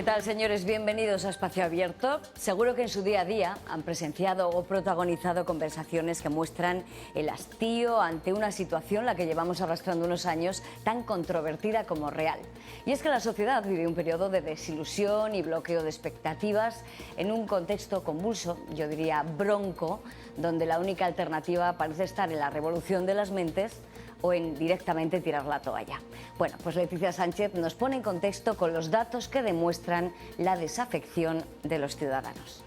¿Qué tal, señores? Bienvenidos a Espacio Abierto. Seguro que en su día a día han presenciado o protagonizado conversaciones que muestran el hastío ante una situación la que llevamos arrastrando unos años tan controvertida como real. Y es que la sociedad vive un periodo de desilusión y bloqueo de expectativas en un contexto convulso, yo diría bronco, donde la única alternativa parece estar en la revolución de las mentes o en directamente tirar la toalla. Bueno, pues Leticia Sánchez nos pone en contexto con los datos que demuestran la desafección de los ciudadanos.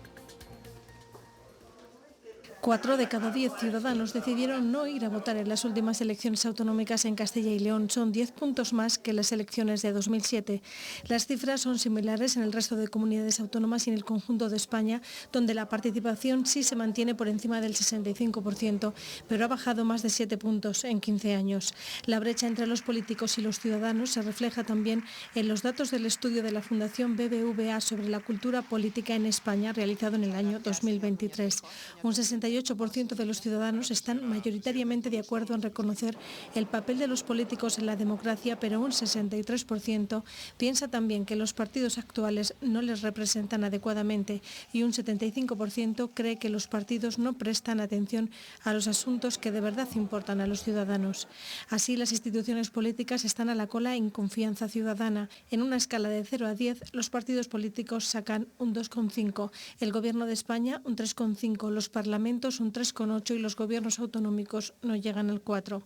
4 de cada 10 ciudadanos decidieron no ir a votar en las últimas elecciones autonómicas en Castilla y León. Son 10 puntos más que las elecciones de 2007. Las cifras son similares en el resto de comunidades autónomas y en el conjunto de España, donde la participación sí se mantiene por encima del 65%, pero ha bajado más de 7 puntos en 15 años. La brecha entre los políticos y los ciudadanos se refleja también en los datos del estudio de la Fundación BBVA sobre la cultura política en España, realizado en el año 2023. Un 68% de los ciudadanos están mayoritariamente de acuerdo en reconocer el papel de los políticos en la democracia, pero un 63% piensa también que los partidos actuales no les representan adecuadamente y un 75% cree que los partidos no prestan atención a los asuntos que de verdad importan a los ciudadanos. Así, las instituciones políticas están a la cola en confianza ciudadana. En una escala de 0 a 10, los partidos políticos sacan un 2,5, el Gobierno de España un 3,5, los parlamentos un 3,8 y los gobiernos autonómicos no llegan al 4.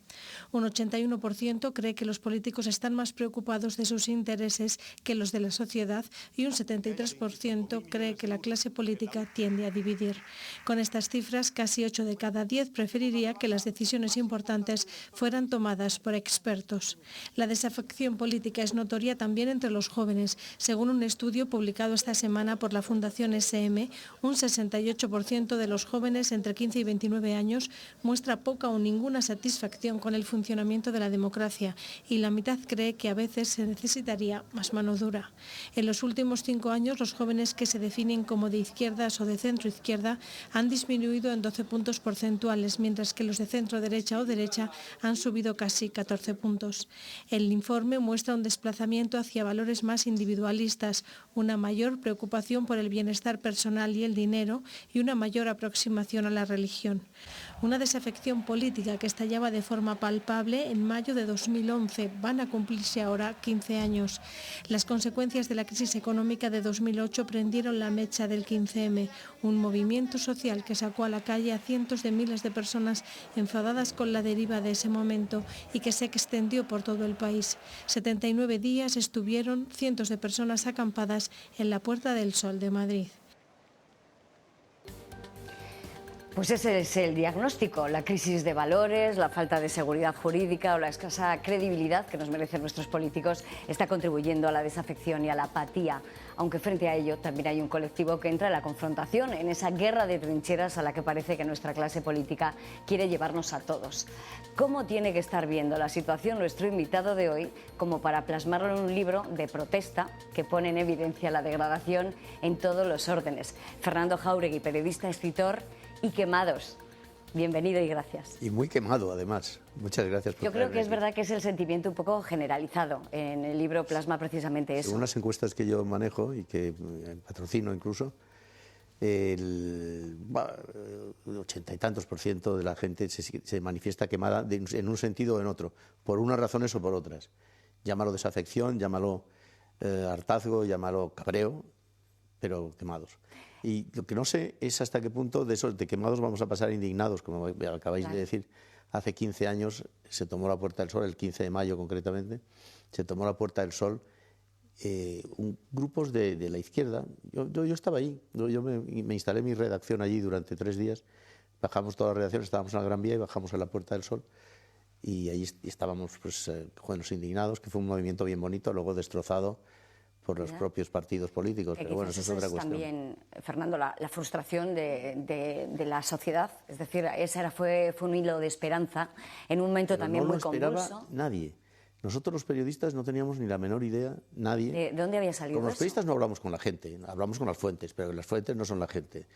Un 81% cree que los políticos están más preocupados de sus intereses que los de la sociedad y un 73% cree que la clase política tiende a dividir. Con estas cifras, casi 8 de cada 10 preferiría que las decisiones importantes fueran tomadas por expertos. La desafección política es notoria también entre los jóvenes. Según un estudio publicado esta semana por la Fundación SM, un 68% de los jóvenes entre 15 y 29 años muestra poca o ninguna satisfacción con el funcionamiento de la democracia y la mitad cree que a veces se necesitaría más mano dura. En los últimos 5 años, los jóvenes que se definen como de izquierdas o de centro-izquierda han disminuido en 12 puntos porcentuales, mientras que los de centro-derecha o derecha han subido casi 14 puntos. El informe muestra un desplazamiento hacia valores más individualistas, una mayor preocupación por el bienestar personal y el dinero y una mayor aproximación a la religión. Una desafección política que estallaba de forma palpable en mayo de 2011. Van a cumplirse ahora 15 años. Las consecuencias de la crisis económica de 2008 prendieron la mecha del 15M, un movimiento social que sacó a la calle a cientos de miles de personas enfadadas con la deriva de ese momento y que se extendió por todo el país. 79 días estuvieron cientos de personas acampadas en la Puerta del Sol de Madrid. Pues ese es el diagnóstico, la crisis de valores, la falta de seguridad jurídica o la escasa credibilidad que nos merecen nuestros políticos está contribuyendo a la desafección y a la apatía, aunque frente a ello también hay un colectivo que entra en la confrontación, en esa guerra de trincheras a la que parece que nuestra clase política quiere llevarnos a todos. ¿Cómo tiene que estar viendo la situación nuestro invitado de hoy como para plasmarlo en un libro de protesta que pone en evidencia la degradación en todos los órdenes? Fernando Jáuregui, periodista, escritor y quemados. Bienvenido y gracias. Y muy quemado, además. Muchas gracias por Yo creo que es verdad que es el sentimiento un poco generalizado. En el libro plasma precisamente eso. Según las encuestas que yo manejo y que patrocino incluso, el 80 y tantos % de la gente se manifiesta quemada en un sentido o en otro, por unas razones o por otras. Llámalo desafección, llámalo hartazgo, llámalo cabreo, pero quemados. Y lo que no sé es hasta qué punto de esos de quemados vamos a pasar indignados, como acabáis de decir. Hace 15 años se tomó la Puerta del Sol, el 15 de mayo concretamente, se tomó la Puerta del Sol, grupos de la izquierda. Yo estaba ahí, yo me instalé en mi redacción allí durante 3 días, bajamos toda la redacción, estábamos en la Gran Vía y bajamos a la Puerta del Sol y ahí estábamos pues, indignados, que fue un movimiento bien bonito, luego destrozado por los propios partidos políticos, pero bueno, eso es otra cuestión. También, Fernando, la frustración de la sociedad, es decir, esa fue un hilo de esperanza en un momento pero también no muy convulso. No lo esperaba nadie. Nosotros los periodistas no teníamos ni la menor idea, nadie. ¿De dónde había salido Como los eso? periodistas no hablamos con la gente, hablamos con las fuentes, pero las fuentes no son la gente.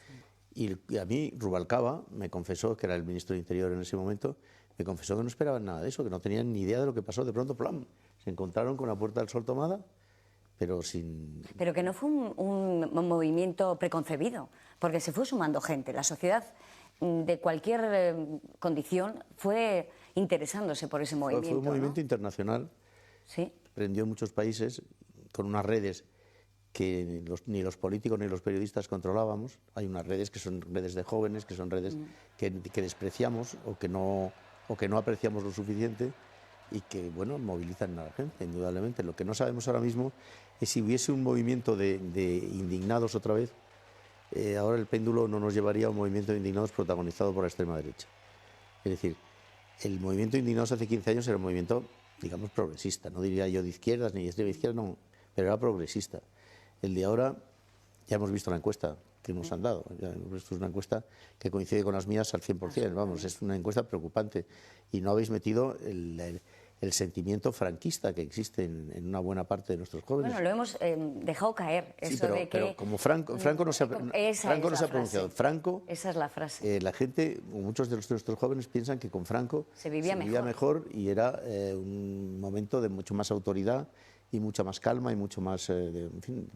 Y a mí Rubalcaba me confesó, que era el ministro de Interior en ese momento, me confesó que no esperaban nada de eso, que no tenían ni idea de lo que pasó. De pronto, ¡plam!, se encontraron con la Puerta del Sol tomada. pero sin... Pero que no fue un movimiento preconcebido, porque se fue sumando gente. La sociedad de cualquier condición fue interesándose por ese movimiento. Fue un movimiento internacional, sí, prendió en muchos países con unas redes que ni los políticos ni los periodistas controlábamos. Hay unas redes que son redes de jóvenes, que son redes que despreciamos o que no apreciamos lo suficiente y que, bueno, movilizan a la gente, indudablemente. Lo que no sabemos ahora mismo es si hubiese un movimiento de indignados otra vez, ahora el péndulo no nos llevaría a un movimiento de indignados protagonizado por la extrema derecha. Es decir, el movimiento de indignados hace 15 años era un movimiento, digamos, progresista. No diría yo de izquierdas ni de extrema izquierda, no, pero era progresista. El de ahora, ya hemos visto la encuesta que nos han dado. Esto es una encuesta que coincide con las mías al 100%. Vamos, es una encuesta preocupante. Y no habéis metido el sentimiento franquista que existe en una buena parte de nuestros jóvenes. Bueno, lo hemos dejado caer. Sí, eso pero como Franco no se ha pronunciado. Franco, esa es la frase. La gente, muchos de nuestros jóvenes piensan que con Franco se vivía mejor y era un momento de mucho más autoridad y mucha más calma y mucho más... en fin,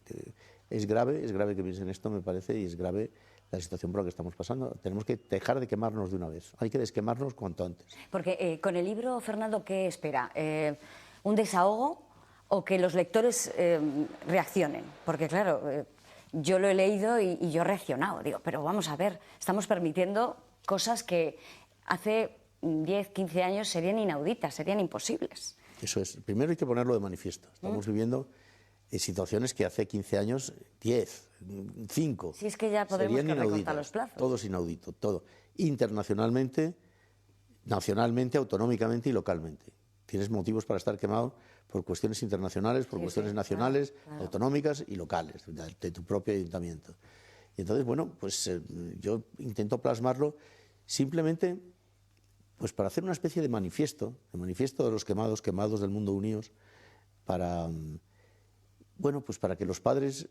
es grave que piensen esto, me parece, y es grave la situación por la que estamos pasando. Tenemos que dejar de quemarnos de una vez. Hay que desquemarnos cuanto antes. Porque con el libro, Fernando, ¿qué espera? ¿Un desahogo o que los lectores reaccionen? Porque, claro, yo lo he leído y yo he reaccionado. Digo, pero vamos a ver, estamos permitiendo cosas que hace 10, 15 años serían inauditas, serían imposibles. Eso es. Primero hay que ponerlo de manifiesto. Estamos viviendo situaciones que hace 15 años, 10, 5... Si es que ya podemos recortar los plazos. Todo es inaudito, todo. Internacionalmente, nacionalmente, autonómicamente y localmente. Tienes motivos para estar quemado por cuestiones internacionales, por cuestiones nacionales, claro, autonómicas y locales, de tu propio ayuntamiento. Y entonces, bueno, pues yo intento plasmarlo simplemente pues para hacer una especie de manifiesto de los quemados del mundo unidos, para, bueno, pues para que los padres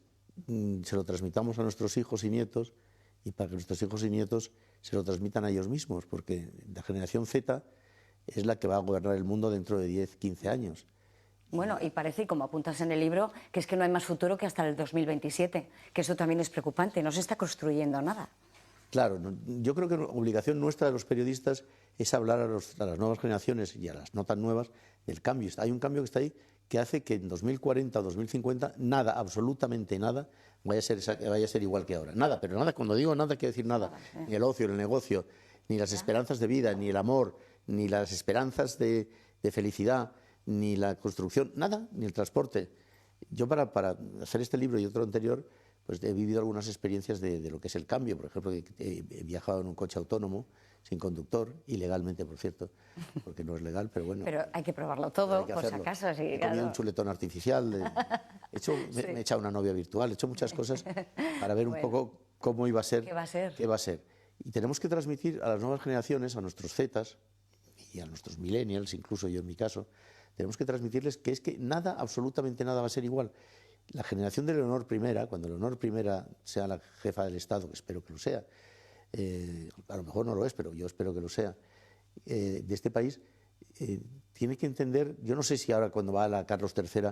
se lo transmitamos a nuestros hijos y nietos y para que nuestros hijos y nietos se lo transmitan a ellos mismos, porque la generación Z es la que va a gobernar el mundo dentro de 10, 15 años. Bueno, y parece, como apuntas en el libro, que es que no hay más futuro que hasta el 2027, que eso también es preocupante, no se está construyendo nada. Claro, yo creo que la obligación nuestra de los periodistas es hablar a las nuevas generaciones y a las no tan nuevas del cambio. Hay un cambio que está ahí que hace que en 2040 o 2050 nada, absolutamente nada, vaya a ser igual que ahora. Nada, pero nada, cuando digo nada quiero decir nada. Ni el ocio, el negocio, ni las esperanzas de vida, ni el amor, ni las esperanzas de felicidad, ni la construcción, nada, ni el transporte. Yo para hacer este libro y otro anterior, pues he vivido algunas experiencias de lo que es el cambio. Por ejemplo, he viajado en un coche autónomo, sin conductor, ilegalmente, por cierto, porque no es legal, pero bueno. Pero hay que probarlo todo, por si acaso. Sí, he comido un chuletón artificial, me he echado una novia virtual, he hecho muchas cosas para ver un poco cómo iba a ser. ¿Qué va a ser? ¿Qué va a ser? Y tenemos que transmitir a las nuevas generaciones, a nuestros Zetas y a nuestros millennials, incluso yo en mi caso, tenemos que transmitirles que es que nada, absolutamente nada va a ser igual. La generación de Leonor I, cuando Leonor I sea la jefa del Estado, que espero que lo sea, a lo mejor no lo es, pero yo espero que lo sea, de este país, tiene que entender, yo no sé si ahora cuando va a la Carlos III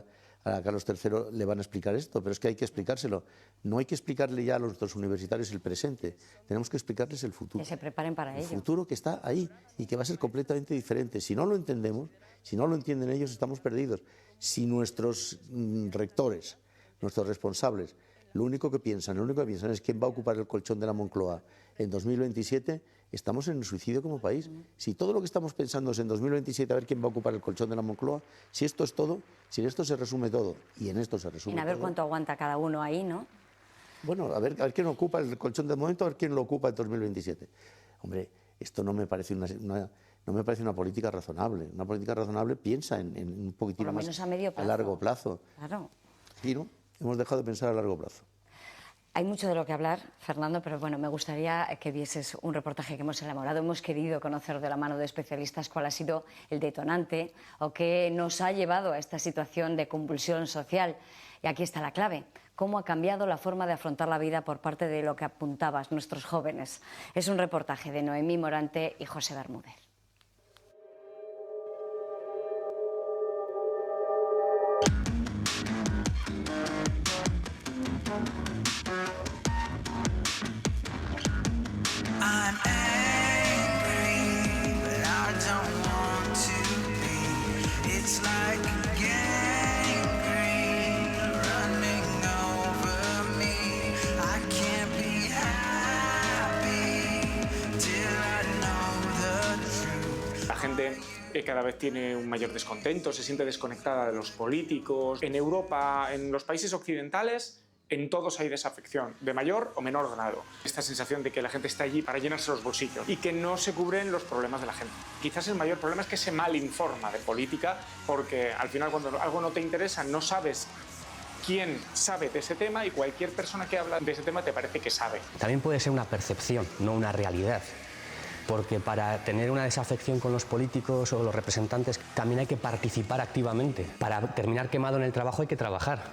le van a explicar esto, pero es que hay que explicárselo. No hay que explicarle ya a los universitarios el presente, tenemos que explicarles el futuro. Que se preparen para ello. El futuro que está ahí y que va a ser completamente diferente. Si no lo entendemos, si no lo entienden ellos, estamos perdidos. Si nuestros rectores, nuestros responsables, lo único que piensan es quién va a ocupar el colchón de la Moncloa en 2027, estamos en el suicidio como país. Si todo lo que estamos pensando es en 2027 a ver quién va a ocupar el colchón de la Moncloa, si esto es todo, si en esto se resume todo, y en esto se resume todo... Y a ver cuánto aguanta cada uno ahí, ¿no? Bueno, a ver quién ocupa el colchón del momento, a ver quién lo ocupa en 2027. Hombre, esto no me parece una política razonable. Una política razonable piensa en un poquitín más a largo plazo. Claro. Y no, hemos dejado de pensar a largo plazo. Hay mucho de lo que hablar, Fernando, pero bueno, me gustaría que vieses un reportaje que hemos elaborado. Hemos querido conocer de la mano de especialistas cuál ha sido el detonante o qué nos ha llevado a esta situación de convulsión social. Y aquí está la clave. Cómo ha cambiado la forma de afrontar la vida por parte de lo que apuntabas, nuestros jóvenes. Es un reportaje de Noemí Morante y José Bermúdez. I'm angry, but I don't want to be. It's like gangrene running over me. I can't be happy till I know the truth. La gente cada vez tiene un mayor descontento, se siente desconectada de los políticos. En Europa, en los países occidentales, en todos hay desafección, de mayor o menor grado. Esta sensación de que la gente está allí para llenarse los bolsillos y que no se cubren los problemas de la gente. Quizás el mayor problema es que se mal informa de política, porque al final cuando algo no te interesa no sabes quién sabe de ese tema y cualquier persona que habla de ese tema te parece que sabe. También puede ser una percepción, no una realidad. Porque para tener una desafección con los políticos o los representantes también hay que participar activamente. Para terminar quemado en el trabajo hay que trabajar.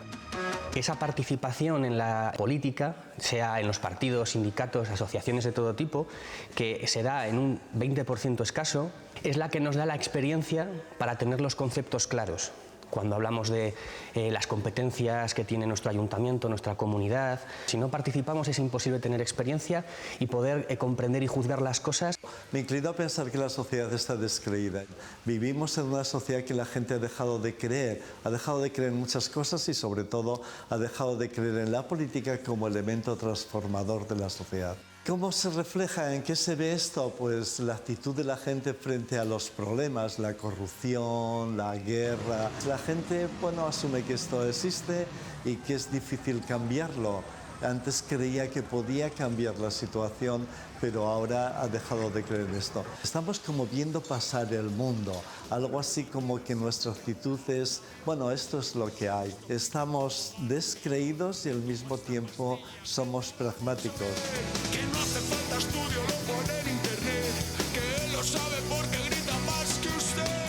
Esa participación en la política, sea en los partidos, sindicatos, asociaciones de todo tipo, que se da en un 20% escaso, es la que nos da la experiencia para tener los conceptos claros. Cuando hablamos de las competencias que tiene nuestro ayuntamiento, nuestra comunidad, si no participamos es imposible tener experiencia y poder comprender y juzgar las cosas. Me inclino a pensar que la sociedad está descreída. Vivimos en una sociedad que la gente ha dejado de creer en muchas cosas y sobre todo ha dejado de creer en la política como elemento transformador de la sociedad. ¿Cómo se refleja? ¿En qué se ve esto? Pues la actitud de la gente frente a los problemas, la corrupción, la guerra. La gente, asume que esto existe y que es difícil cambiarlo. Antes creía que podía cambiar la situación, pero ahora ha dejado de creer en esto. Estamos como viendo pasar el mundo, algo así como que nuestra actitud es, esto es lo que hay. Estamos descreídos y al mismo tiempo somos pragmáticos. Que no hace falta estudio, lo pone en internet, que él lo sabe porque grita más que usted.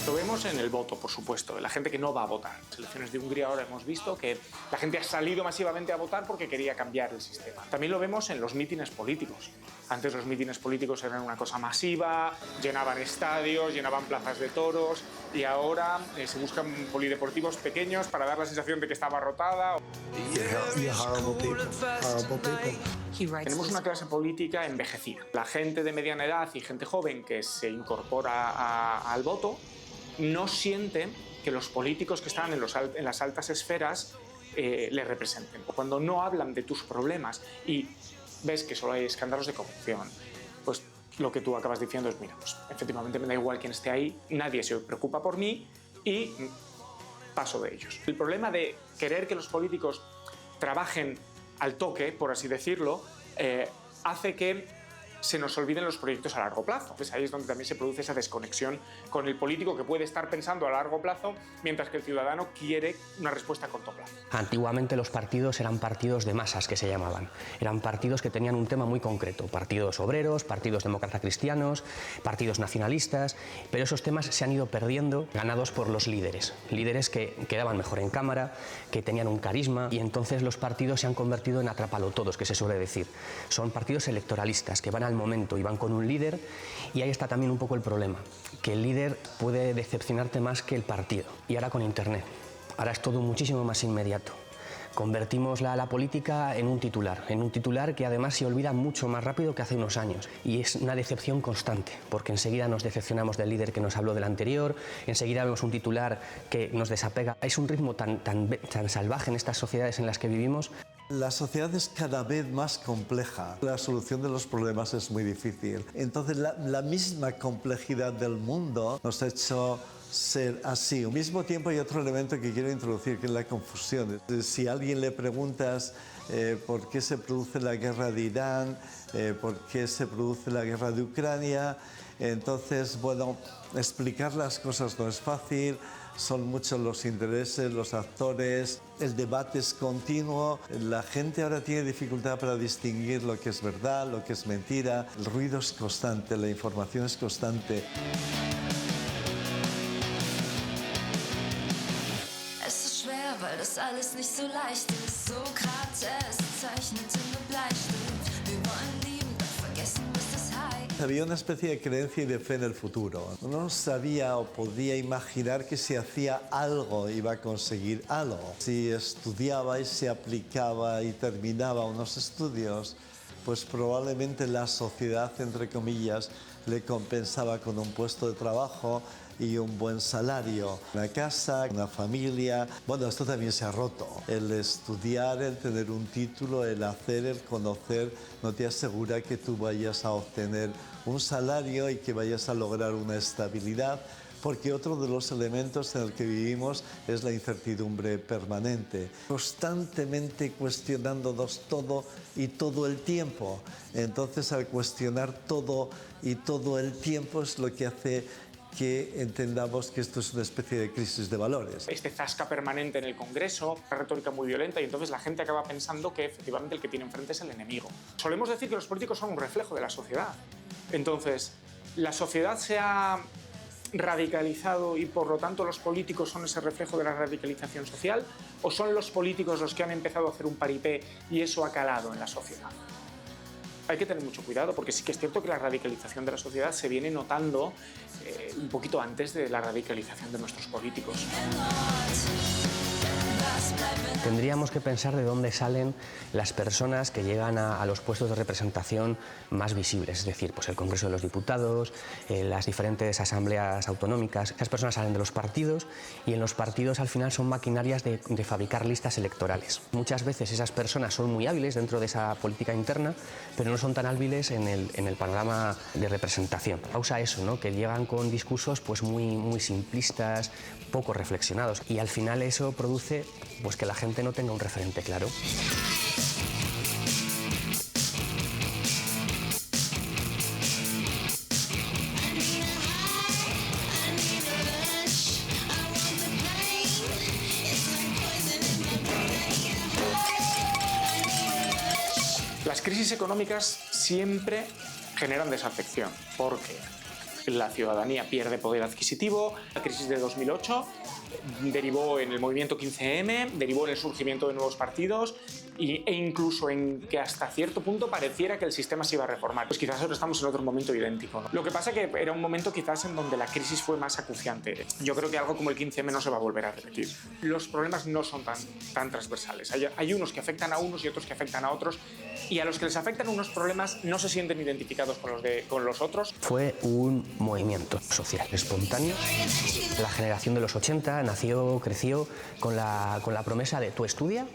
Lo vemos en el voto, por supuesto, de la gente que no va a votar. En las elecciones de Hungría ahora hemos visto que la gente ha salido masivamente a votar porque quería cambiar el sistema. También lo vemos en los mítines políticos. Antes los mítines políticos eran una cosa masiva, llenaban estadios, llenaban plazas de toros y ahora se buscan polideportivos pequeños para dar la sensación de que está abarrotada. Tenemos una clase política envejecida. La gente de mediana edad y gente joven que se incorpora al voto no siente que los políticos que están en las altas esferas les representen. Cuando no hablan de tus problemas y ves que solo hay escándalos de corrupción, pues lo que tú acabas diciendo es, mira, pues efectivamente me da igual quién esté ahí, nadie se preocupa por mí y paso de ellos. El problema de querer que los políticos trabajen al toque, por así decirlo, hace que se nos olviden los proyectos a largo plazo. Pues ahí es donde también se produce esa desconexión con el político que puede estar pensando a largo plazo, mientras que el ciudadano quiere una respuesta a corto plazo. Antiguamente los partidos eran partidos de masas, que se llamaban. Eran partidos que tenían un tema muy concreto. Partidos obreros, partidos demócratas cristianos, partidos nacionalistas, pero esos temas se han ido perdiendo, ganados por los líderes. Líderes que quedaban mejor en cámara, que tenían un carisma, y entonces los partidos se han convertido en atrapalotodos, que se suele decir. Son partidos electoralistas que van al momento y van con un líder, y ahí está también un poco el problema, que el líder puede decepcionarte más que el partido. Y ahora con internet, ahora es todo muchísimo más inmediato. Convertimos la política en un titular que además se olvida mucho más rápido que hace unos años, y es una decepción constante, porque enseguida nos decepcionamos del líder que nos habló del anterior, enseguida vemos un titular que nos desapega. Es un ritmo tan salvaje en estas sociedades en las que vivimos. La sociedad es cada vez más compleja. La solución de los problemas es muy difícil. Entonces, la misma complejidad del mundo nos ha hecho ser así. Al mismo tiempo hay otro elemento que quiero introducir, que es la confusión. Si a alguien le preguntas por qué se produce la guerra de Irán, por qué se produce la guerra de Ucrania, entonces, explicar las cosas no es fácil. Son muchos los intereses, los actores, el debate es continuo. La gente ahora tiene dificultad para distinguir lo que es verdad, lo que es mentira. El ruido es constante, la información es constante. Es ist schwer, weil das alles nicht so leicht ist. Sokrates zeichnete mit Bleistift. Wir wollen lieben, doch vergessen, was das heißt. había una especie de creencia y de fe en el futuro. Uno sabía o podía imaginar que si hacía algo iba a conseguir algo. Si estudiaba y se aplicaba y terminaba unos estudios, pues probablemente la sociedad, entre comillas, le compensaba con un puesto de trabajo y un buen salario, una casa, una familia. Bueno, esto también se ha roto. El estudiar, el tener un título, el hacer, el conocer, no te asegura que tú vayas a obtener un salario y que vayas a lograr una estabilidad, porque otro de los elementos en el que vivimos es la incertidumbre permanente, constantemente cuestionándonos todo y todo el tiempo. Entonces, al cuestionar todo y todo el tiempo es lo que hace que entendamos que esto es una especie de crisis de valores. Este zasca permanente en el Congreso, una retórica muy violenta, y entonces la gente acaba pensando que efectivamente el que tiene enfrente es el enemigo. Solemos decir que los políticos son un reflejo de la sociedad. Entonces, la sociedad se ha radicalizado y por lo tanto los políticos son ese reflejo de la radicalización social, o son los políticos los que han empezado a hacer un paripé y eso ha calado en la sociedad. Hay que tener mucho cuidado porque sí que es cierto que la radicalización de la sociedad se viene notando un poquito antes de la radicalización de nuestros políticos. Tendríamos que pensar de dónde salen las personas que llegan a los puestos de representación más visibles, es decir, pues el Congreso de los Diputados, las diferentes asambleas autonómicas. Esas personas salen de los partidos y en los partidos al final son maquinarias de fabricar listas electorales. Muchas veces esas personas son muy hábiles dentro de esa política interna, pero no son tan hábiles en el panorama de representación. Causa eso, ¿no? Que llegan con discursos pues muy simplistas, poco reflexionados, y al final eso produce pues que la gente no tenga un referente claro. Las crisis económicas siempre generan desafección, porque la ciudadanía pierde poder adquisitivo. La crisis de 2008 derivó en el movimiento 15M, derivó en el surgimiento de nuevos partidos e incluso en que hasta cierto punto pareciera que el sistema se iba a reformar. Pues quizás ahora estamos en otro momento idéntico, ¿no? Lo que pasa es que era un momento quizás en donde la crisis fue más acuciante. Yo creo que algo como el 15M no se va a volver a repetir. Los problemas no son tan transversales. Hay unos que afectan a unos y otros que afectan a otros, y a los que les afectan unos problemas no se sienten identificados con los otros. Fue un movimiento social espontáneo. La generación de los 80 creció con la promesa de tú estudia,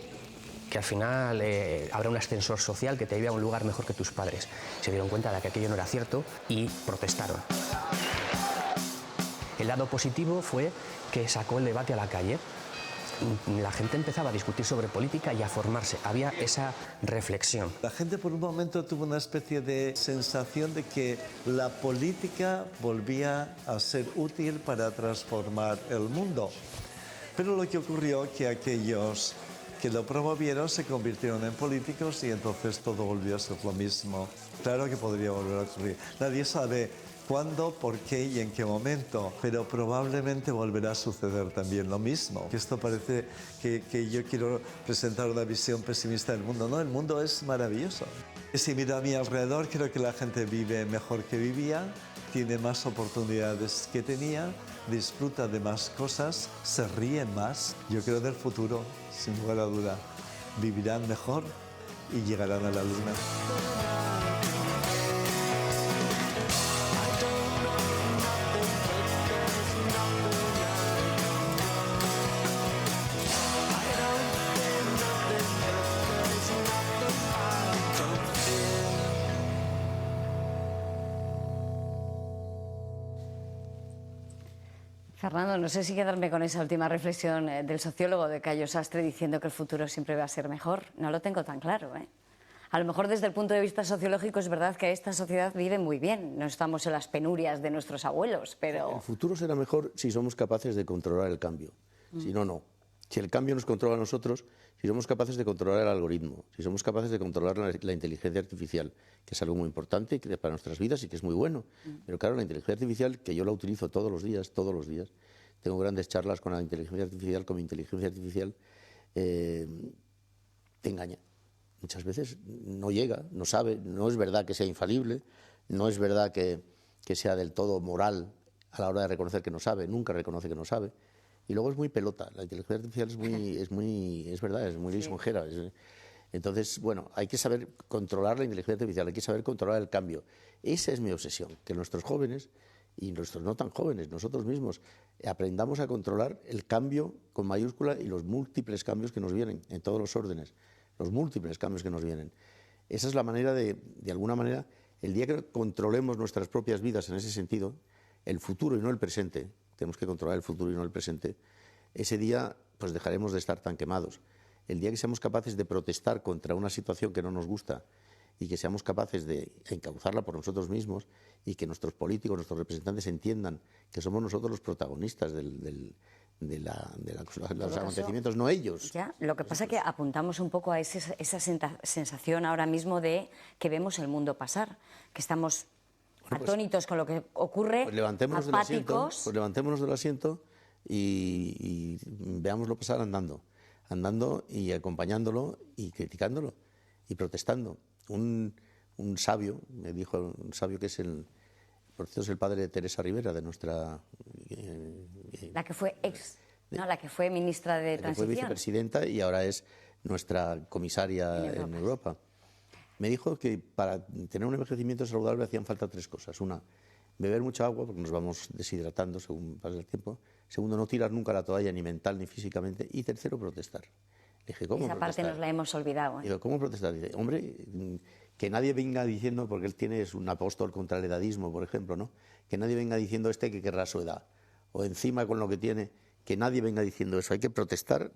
que al final habrá un ascensor social que te lleve a un lugar mejor que tus padres. Se dieron cuenta de que aquello no era cierto y protestaron. El lado positivo fue que sacó el debate a la calle. La gente empezaba a discutir sobre política y a formarse. Había esa reflexión. La gente por un momento tuvo una especie de sensación de que la política volvía a ser útil para transformar el mundo. Pero lo que ocurrió que aquellos que lo promovieron se convirtieron en políticos y entonces todo volvió a ser lo mismo. Claro que podría volver a ocurrir. Nadie sabe cuándo, por qué y en qué momento, pero probablemente volverá a suceder también lo mismo. Esto parece que yo quiero presentar una visión pesimista del mundo. No, el mundo es maravilloso. Si miro a mi alrededor, creo que la gente vive mejor que vivía, tiene más oportunidades que tenía, disfruta de más cosas, se ríe más. Yo creo en el futuro, sin lugar a duda. Vivirán mejor y llegarán a la luna. Fernando, no sé si quedarme con esa última reflexión del sociólogo de Cayo Sastre diciendo que el futuro siempre va a ser mejor. No lo tengo tan claro, ¿eh? A lo mejor desde el punto de vista sociológico es verdad que esta sociedad vive muy bien. No estamos en las penurias de nuestros abuelos, pero... El futuro será mejor si somos capaces de controlar el cambio. Si no, no. Si el cambio nos controla a nosotros, si somos capaces de controlar el algoritmo, si somos capaces de controlar la inteligencia artificial, que es algo muy importante para nuestras vidas y que es muy bueno. Pero claro, la inteligencia artificial, que yo la utilizo todos los días, tengo grandes charlas con la inteligencia artificial, con mi inteligencia artificial, te engaña. Muchas veces no llega, no sabe, no es verdad que sea infalible, No es verdad que sea del todo moral a la hora de reconocer que no sabe, nunca reconoce que no sabe. Y luego es muy pelota, la inteligencia artificial es muy lisonjera. Entonces, bueno, hay que saber controlar la inteligencia artificial, hay que saber controlar el cambio. Esa es mi obsesión, que nuestros jóvenes y nuestros no tan jóvenes, nosotros mismos, aprendamos a controlar el cambio con mayúscula y los múltiples cambios que nos vienen en todos los órdenes, los múltiples cambios que nos vienen. Esa es la manera de alguna manera, el día que controlemos nuestras propias vidas en ese sentido, el futuro y no el presente, tenemos que controlar el futuro y no el presente, ese día pues dejaremos de estar tan quemados. El día que seamos capaces de protestar contra una situación que no nos gusta y que seamos capaces de encauzarla por nosotros mismos y que nuestros políticos, nuestros representantes entiendan que somos nosotros los protagonistas de los acontecimientos, no ellos. Ya, lo que pasa es que apuntamos un poco a esa sensación ahora mismo de que vemos el mundo pasar, que estamos atónitos con lo que ocurre, pues levantémonos apáticos. Levantémonos del asiento y veámoslo pasar andando y acompañándolo y criticándolo y protestando. Un sabio, me dijo, un sabio que es por cierto, es el padre de Teresa Rivera, de nuestra... la que fue la que fue ministra de Transición. Que fue vicepresidenta y ahora es nuestra comisaria en Europa. Me dijo que para tener un envejecimiento saludable hacían falta 3 cosas. Una, beber mucha agua, porque nos vamos deshidratando según pasa el tiempo. Segundo, no tirar nunca la toalla, ni mental ni físicamente. Y tercero, protestar. Le dije, ¿cómo Esa protestar? parte nos la hemos olvidado. Digo, ¿cómo protestar? Dice, hombre, que nadie venga diciendo, porque él es un apóstol contra el edadismo, por ejemplo, ¿no? Que nadie venga diciendo que querrá su edad. O encima con lo que tiene, que nadie venga diciendo eso. Hay que protestar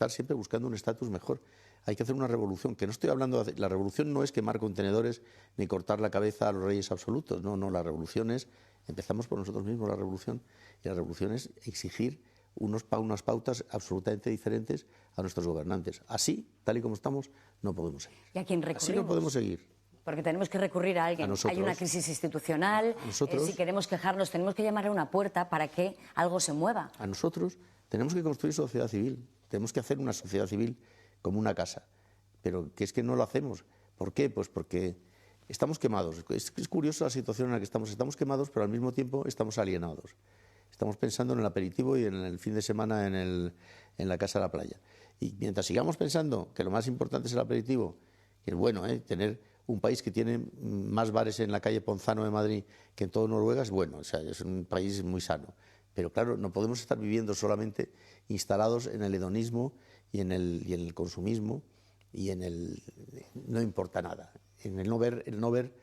siempre buscando un estatus mejor. Hay que hacer una revolución, que no estoy hablando de... La revolución no es quemar contenedores ni cortar la cabeza a los reyes absolutos. No, la revolución es... Empezamos por nosotros mismos la revolución. Y la revolución es exigir unas pautas absolutamente diferentes a nuestros gobernantes. Así, tal y como estamos, no podemos seguir. ¿Y a quién recurrimos? Así no podemos seguir. Porque tenemos que recurrir a alguien. Hay una crisis institucional. Si queremos quejarnos, tenemos que llamar a una puerta para que algo se mueva. A nosotros tenemos que construir sociedad civil. Tenemos que hacer una sociedad civil como una casa. Pero que es que no lo hacemos. ¿Por qué? Pues porque estamos quemados. Es curiosa la situación en la que estamos. Estamos quemados, pero al mismo tiempo estamos alienados. Estamos pensando en el aperitivo y en el fin de semana en la casa de la playa. Y mientras sigamos pensando que lo más importante es el aperitivo, que es bueno, tener un país que tiene más bares en la calle Ponzano de Madrid que en todo Noruega, es bueno, o sea, es un país muy sano. Pero claro, no podemos estar viviendo solamente instalados en el hedonismo y en el consumismo y en el no importa nada, en el no ver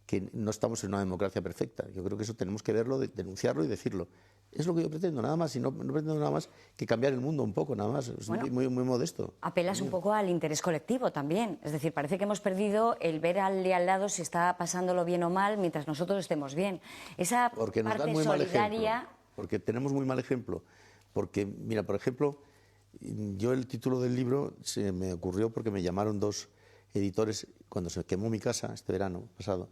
que no estamos en una democracia perfecta. Yo creo que eso tenemos que verlo, denunciarlo y decirlo. Es lo que yo pretendo, nada más, y no pretendo nada más que cambiar el mundo un poco, nada más, es muy modesto. Apelas un poco al interés colectivo también, es decir, parece que hemos perdido el ver al de al lado si está pasándolo bien o mal mientras nosotros estemos bien. Esa porque nos parte dan muy solidaria... mal ejemplo, porque tenemos muy mal ejemplo, porque, mira, por ejemplo, yo el título del libro se me ocurrió porque me llamaron 2 editores, cuando se quemó mi casa este verano pasado,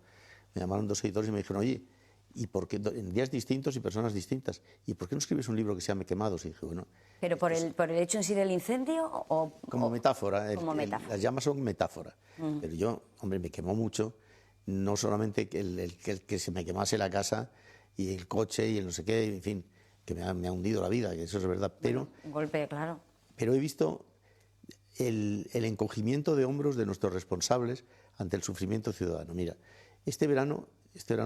me llamaron 2 editores y me dijeron, oye, ¿y por qué en días distintos y personas distintas? ¿Y por qué no escribes un libro que se llame Quemados? Y dije, bueno... ¿Pero por el hecho en sí del incendio o...? Como metáfora. Metáfora. Las llamas son metáfora. Pero yo, hombre, me quemó mucho, no solamente que se me quemase la casa y el coche y el no sé qué, en fin, que me ha hundido la vida, que eso es verdad, pero... Un golpe, claro. Pero he visto el encogimiento de hombros de nuestros responsables ante el sufrimiento ciudadano. Mira, este verano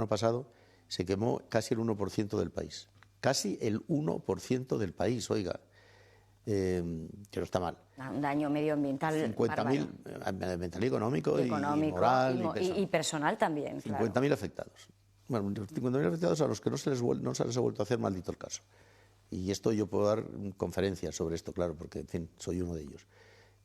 pasado... se quemó casi el 1% del país. Casi el 1% del país, oiga. Que no está mal. Un daño medioambiental 50.000, ambiental y económico y moral. Y personal también. 50.000 afectados. Bueno, 50.000 afectados a los que no se les ha vuelto a hacer maldito el caso. Y esto yo puedo dar conferencias sobre esto, claro, porque, en fin, soy uno de ellos.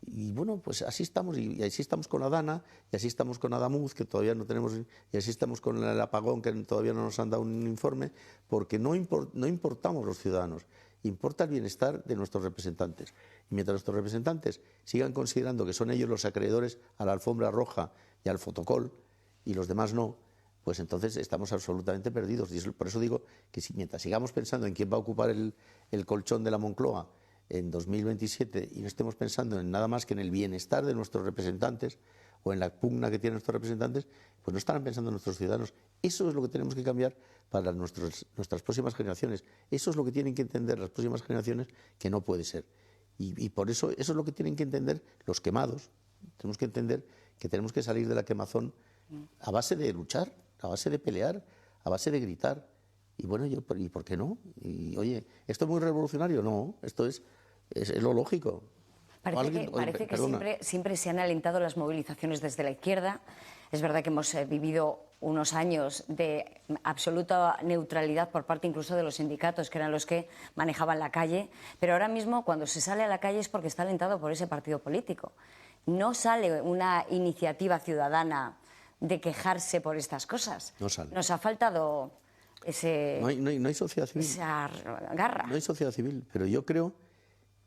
Y bueno, pues así estamos, y así estamos con Adana, y así estamos con Adamuz, que todavía no tenemos, y así estamos con el apagón, que todavía no nos han dado un informe, porque no importamos los ciudadanos, importa el bienestar de nuestros representantes. Y mientras nuestros representantes sigan considerando que son ellos los acreedores a la alfombra roja y al fotocol, y los demás no, pues entonces estamos absolutamente perdidos. Y por eso digo que mientras sigamos pensando en quién va a ocupar el colchón de la Moncloa en 2027 y no estemos pensando en nada más que en el bienestar de nuestros representantes, o en la pugna que tienen nuestros representantes, pues no estarán pensando en nuestros ciudadanos. Eso es lo que tenemos que cambiar para nuestras próximas generaciones. Eso es lo que tienen que entender las próximas generaciones, que no puede ser. Y por eso es lo que tienen que entender los quemados. Tenemos que entender que tenemos que salir de la quemazón a base de luchar, a base de pelear, a base de gritar. Y bueno, ¿y por qué no? Y oye, ¿esto es muy revolucionario? No, esto es lo lógico. Parece que siempre se han alentado las movilizaciones desde la izquierda. Es verdad que hemos vivido unos años de absoluta neutralidad por parte incluso de los sindicatos, que eran los que manejaban la calle, pero ahora mismo cuando se sale a la calle es porque está alentado por ese partido político. No sale una iniciativa ciudadana de quejarse por estas cosas. No sale. Nos ha faltado no hay sociedad civil. esa garra. No hay sociedad civil, pero yo creo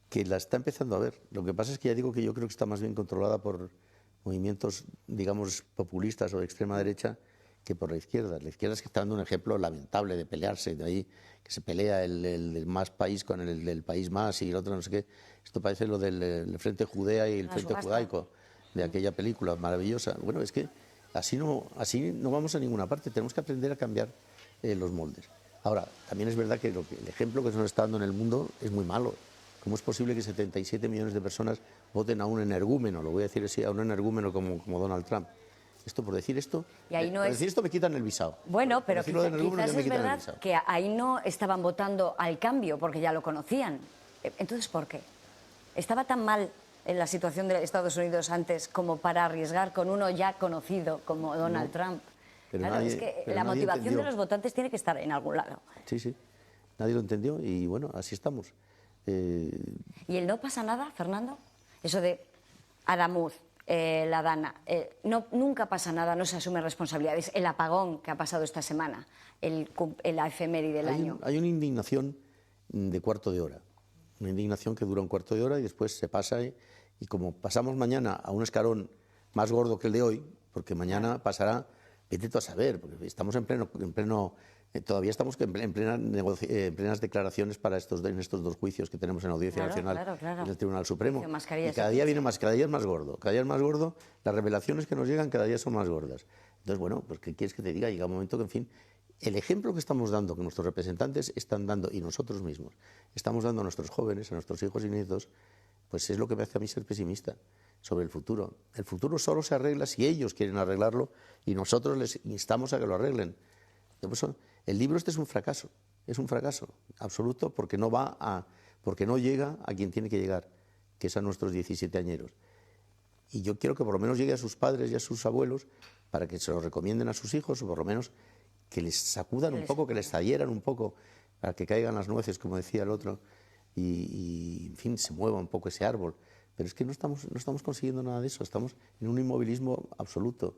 que la está empezando a ver. Lo que pasa es que ya digo que yo creo que está más bien controlada por movimientos, digamos, populistas o de extrema derecha que por la izquierda. La izquierda es que está dando un ejemplo lamentable de pelearse, de ahí que se pelea el más país con el del país más y el otro no sé qué. Esto parece lo del Frente Judea y el Frente Judaico de aquella película maravillosa. Bueno, es que así no vamos a ninguna parte. Tenemos que aprender a cambiar los moldes. Ahora, también es verdad que el ejemplo que se nos está dando en el mundo es muy malo. ¿Cómo es posible que 77 millones de personas voten a un energúmeno, lo voy a decir así, a un energúmeno como Donald Trump? Esto, por decir esto, decir esto me quitan el visado. Bueno, pero quizás es verdad que ahí no estaban votando al cambio porque ya lo conocían. Entonces, ¿por qué? ¿Estaba tan mal en la situación de Estados Unidos antes como para arriesgar con uno ya conocido como Donald Trump? Claro, es que la motivación de los votantes tiene que estar en algún lado. Sí, sí. Nadie lo entendió y bueno, así estamos. ¿Y el no pasa nada, Fernando? Eso de Adamuz, la Dana, nunca pasa nada, no se asumen responsabilidades. El apagón que ha pasado esta semana, la efeméride del año. Hay una indignación de cuarto de hora, una indignación que dura un cuarto de hora y después se pasa y como pasamos mañana a un escalón más gordo que el de hoy, porque mañana pasará, vete tú a saber, porque estamos en pleno todavía estamos en plenas declaraciones para en estos dos juicios que tenemos en la Audiencia Nacional y en el Tribunal Supremo. Y cada día cada día es más gordo. Cada día es más gordo, las revelaciones que nos llegan cada día son más gordas. Entonces, bueno, pues ¿qué quieres que te diga? Llega un momento que, en fin, el ejemplo que estamos dando, que nuestros representantes están dando, y nosotros mismos, estamos dando a nuestros jóvenes, a nuestros hijos y nietos, pues es lo que me hace a mí ser pesimista sobre el futuro. El futuro solo se arregla si ellos quieren arreglarlo y nosotros les instamos a que lo arreglen. Entonces, el libro este es un fracaso absoluto porque no llega a quien tiene que llegar, que es a nuestros 17 añeros. Y yo quiero que por lo menos llegue a sus padres y a sus abuelos para que se lo recomienden a sus hijos o por lo menos que les sacudan un poco, que les talleran un poco, para que caigan las nueces, como decía el otro, y en fin, se mueva un poco ese árbol. Pero es que no estamos consiguiendo nada de eso, estamos en un inmovilismo absoluto.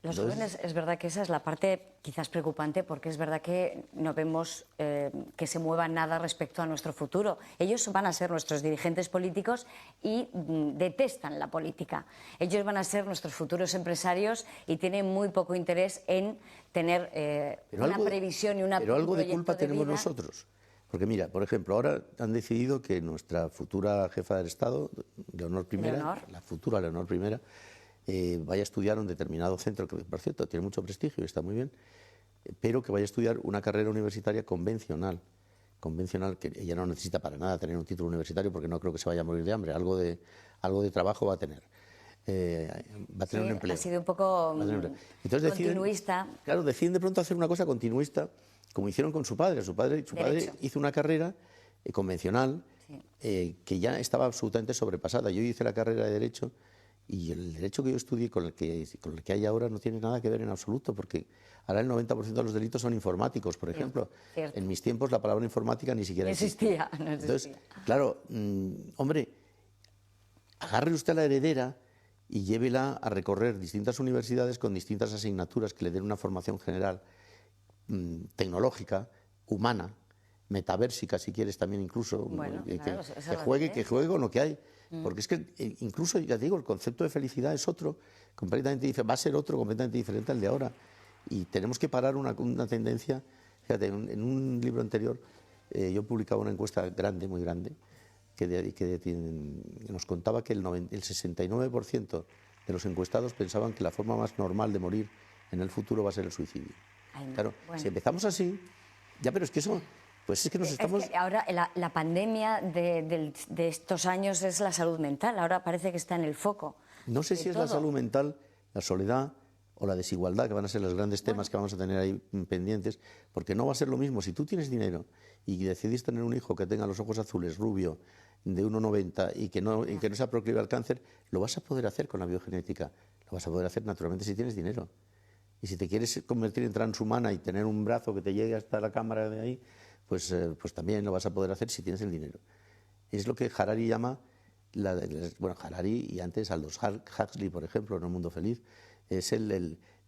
Los jóvenes, es verdad que esa es la parte quizás preocupante porque es verdad que no vemos que se mueva nada respecto a nuestro futuro. Ellos van a ser nuestros dirigentes políticos y detestan la política. Ellos van a ser nuestros futuros empresarios y tienen muy poco interés en tener una previsión y una Pero algo de culpa tenemos nosotros. Porque mira, por ejemplo, ahora han decidido que nuestra futura jefa del Estado, Leonor I, la futura Leonor I, vaya a estudiar un determinado centro, que por cierto tiene mucho prestigio y está muy bien, pero que vaya a estudiar una carrera universitaria convencional, que ella no necesita para nada tener un título universitario porque no creo que se vaya a morir de hambre, algo de trabajo va a tener. Va a tener un empleo. Ha sido un poco continuista. Claro, deciden de pronto hacer una cosa continuista, como hicieron con su padre. Su padre hizo una carrera convencional que ya estaba absolutamente sobrepasada. Yo hice la carrera de Derecho y el derecho que yo estudié con el que hay ahora no tiene nada que ver en absoluto, porque ahora el 90% de los delitos son informáticos, por ejemplo. Cierto. En mis tiempos la palabra informática ni siquiera existía. No existía. Entonces, claro, hombre, agarre usted a la heredera y llévela a recorrer distintas universidades con distintas asignaturas que le den una formación general, tecnológica, humana, metaversica, si quieres también incluso, bueno, que juegue con lo que hay. Porque es que incluso, ya digo, el concepto de felicidad es otro, completamente diferente, va a ser otro completamente diferente al de ahora. Y tenemos que parar una tendencia. Fíjate, en un libro anterior yo publicaba una encuesta grande, muy grande, que nos contaba que el 69% de los encuestados pensaban que la forma más normal de morir en el futuro va a ser el suicidio. Ay, no. Claro, Bueno. si empezamos así, ya, pero es que eso, pues es que nos estamos... Es que ahora la pandemia de estos años es la salud mental, ahora parece que está en el foco. No sé de si es todo. la salud mental, la soledad o la desigualdad, que van a ser los grandes temas que vamos a tener ahí pendientes, porque no va a ser lo mismo si tú tienes dinero y decidís tener un hijo que tenga los ojos azules, rubio, de 1,90 y que no sea proclive al cáncer, lo vas a poder hacer con la biogenética, lo vas a poder hacer naturalmente si tienes dinero. Y si te quieres convertir en transhumana y tener un brazo que te llegue hasta la cámara de ahí, pues también lo vas a poder hacer si tienes el dinero. Es lo que Harari llama, Harari y antes Aldous Huxley, por ejemplo, en Un Mundo Feliz, es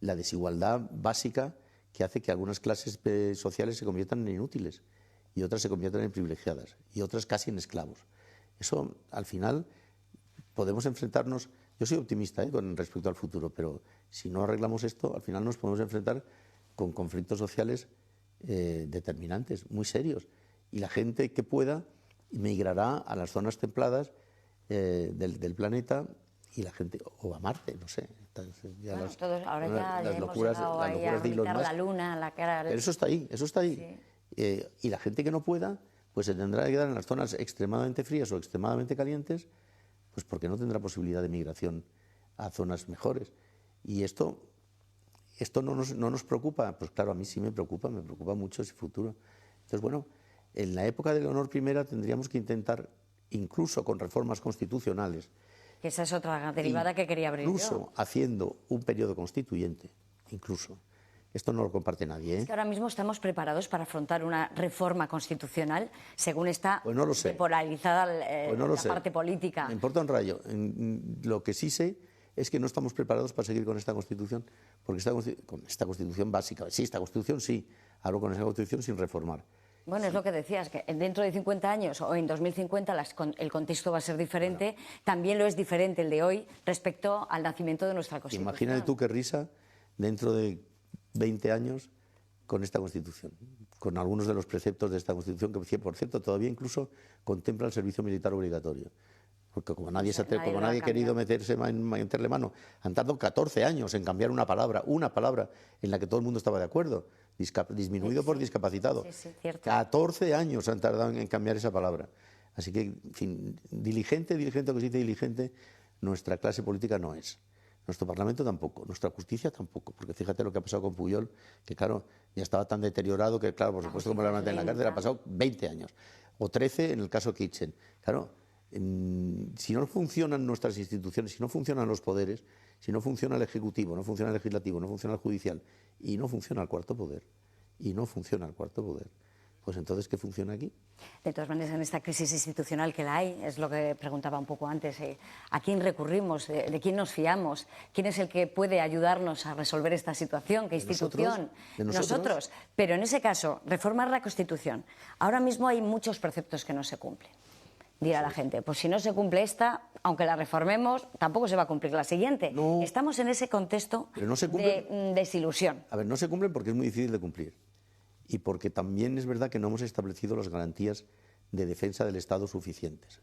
la desigualdad básica que hace que algunas clases sociales se conviertan en inútiles y otras se conviertan en privilegiadas y otras casi en esclavos. Eso, al final, podemos enfrentarnos... Yo soy optimista con respecto al futuro, pero si no arreglamos esto, al final nos podemos enfrentar con conflictos sociales determinantes, muy serios. Y la gente que pueda migrará a las zonas templadas del planeta y la gente, o a Marte, no sé. Ya Bueno, ahora ya las hemos locuras, llegado las ahí locuras a de Elon orbitar la Musk. Luna, la cara... Pero eso está ahí, eso está ahí. Sí. Y la gente que no pueda, pues se tendrá que quedar en las zonas extremadamente frías o extremadamente calientes, pues porque no tendrá posibilidad de migración a zonas mejores. Y esto no nos preocupa. Pues claro, a mí sí me preocupa mucho ese futuro. Entonces, bueno, en la época de Leonor I tendríamos que intentar, incluso con reformas constitucionales, Que esa es otra derivada que quería abrir incluso haciendo un periodo constituyente, incluso. Esto no lo comparte nadie, ¿eh? Es que ahora mismo estamos preparados para afrontar una reforma constitucional según está Pues no lo sé. polarizada Pues no lo la sé. parte política. Me importa un rayo. Lo que sí sé es que no estamos preparados para seguir con esta Constitución, porque con esta Constitución básica, sí, esta Constitución sí, hablo con esa Constitución sin reformar. Bueno, es lo que decías, que dentro de 50 años o en 2050 el contexto va a ser diferente, también lo es diferente el de hoy respecto al nacimiento de nuestra Constitución. Imagínate tú qué risa dentro de 20 años con esta Constitución, con algunos de los preceptos de esta Constitución, que por cierto todavía incluso contempla el servicio militar obligatorio. Porque como nadie ha querido meterle mano, han tardado 14 años en cambiar una palabra en la que todo el mundo estaba de acuerdo, disminuido por discapacitado. Sí, cierto. 14 años han tardado en cambiar esa palabra. Así que, en fin, diligente, o que se dice diligente, nuestra clase política no es. Nuestro Parlamento tampoco, nuestra justicia tampoco, porque fíjate lo que ha pasado con Pujol, que claro, ya estaba tan deteriorado que, claro, por supuesto, como lo van a meter en la cárcel, ha pasado 20 años, o 13 en el caso Kitchen. Claro, si no funcionan nuestras instituciones, si no funcionan los poderes, si no funciona el Ejecutivo, no funciona el Legislativo, no funciona el Judicial, y no funciona el cuarto poder, pues entonces, ¿qué funciona aquí? De todas maneras, en esta crisis institucional que la hay, es lo que preguntaba un poco antes, ¿a quién recurrimos? ¿De quién nos fiamos? ¿Quién es el que puede ayudarnos a resolver esta situación? ¿Qué institución? ¿De nosotros? Pero en ese caso, reformar la Constitución. Ahora mismo hay muchos preceptos que no se cumplen. Dirá la gente, pues si no se cumple esta, aunque la reformemos, tampoco se va a cumplir la siguiente. No. Estamos en ese contexto Pero no se de desilusión. A ver, no se cumplen porque es muy difícil de cumplir. Y porque también es verdad que no hemos establecido las garantías de defensa del Estado suficientes.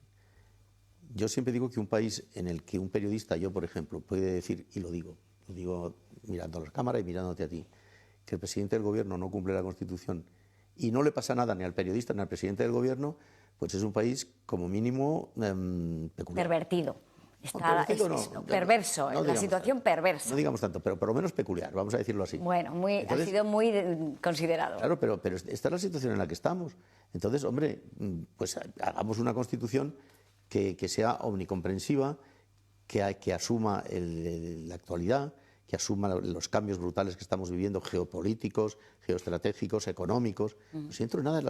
Yo siempre digo que un país en el que un periodista, yo por ejemplo, puede decir, y lo digo mirando a la cámara y mirándote a ti, que el presidente del gobierno no cumple la Constitución y no le pasa nada ni al periodista ni al presidente del gobierno, pues es un país como mínimo peculiar. Pervertido. Perverso, la situación perversa. No digamos tanto, pero por lo menos peculiar, vamos a decirlo así. Bueno, ha sido muy considerado. Claro, pero esta es la situación en la que estamos. Entonces, hombre, pues hagamos una Constitución que sea omnicomprensiva, que asuma la actualidad, que asuma los cambios brutales que estamos viviendo, geopolíticos, geoestratégicos, económicos. No siento nada,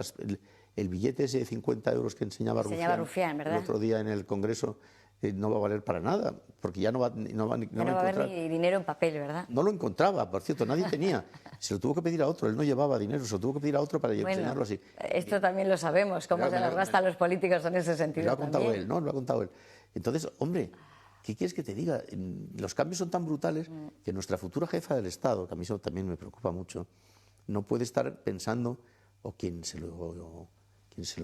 el billete ese de 50 euros que enseñaba Rufián, ¿verdad? El otro día en el Congreso, no va a valer para nada, porque ya no va a haber ni dinero en papel, ¿verdad? No lo encontraba, por cierto, nadie tenía. Se lo tuvo que pedir a otro, él no llevaba dinero, se lo tuvo que pedir a otro para enseñarlo así. Esto también lo sabemos, cómo se nos gastan los políticos en ese sentido. Lo ha contado él, ¿no? Lo ha contado él. Entonces, hombre, ¿qué quieres que te diga? Los cambios son tan brutales que nuestra futura jefa del Estado, que a mí eso también me preocupa mucho, no puede estar pensando, o quien se lo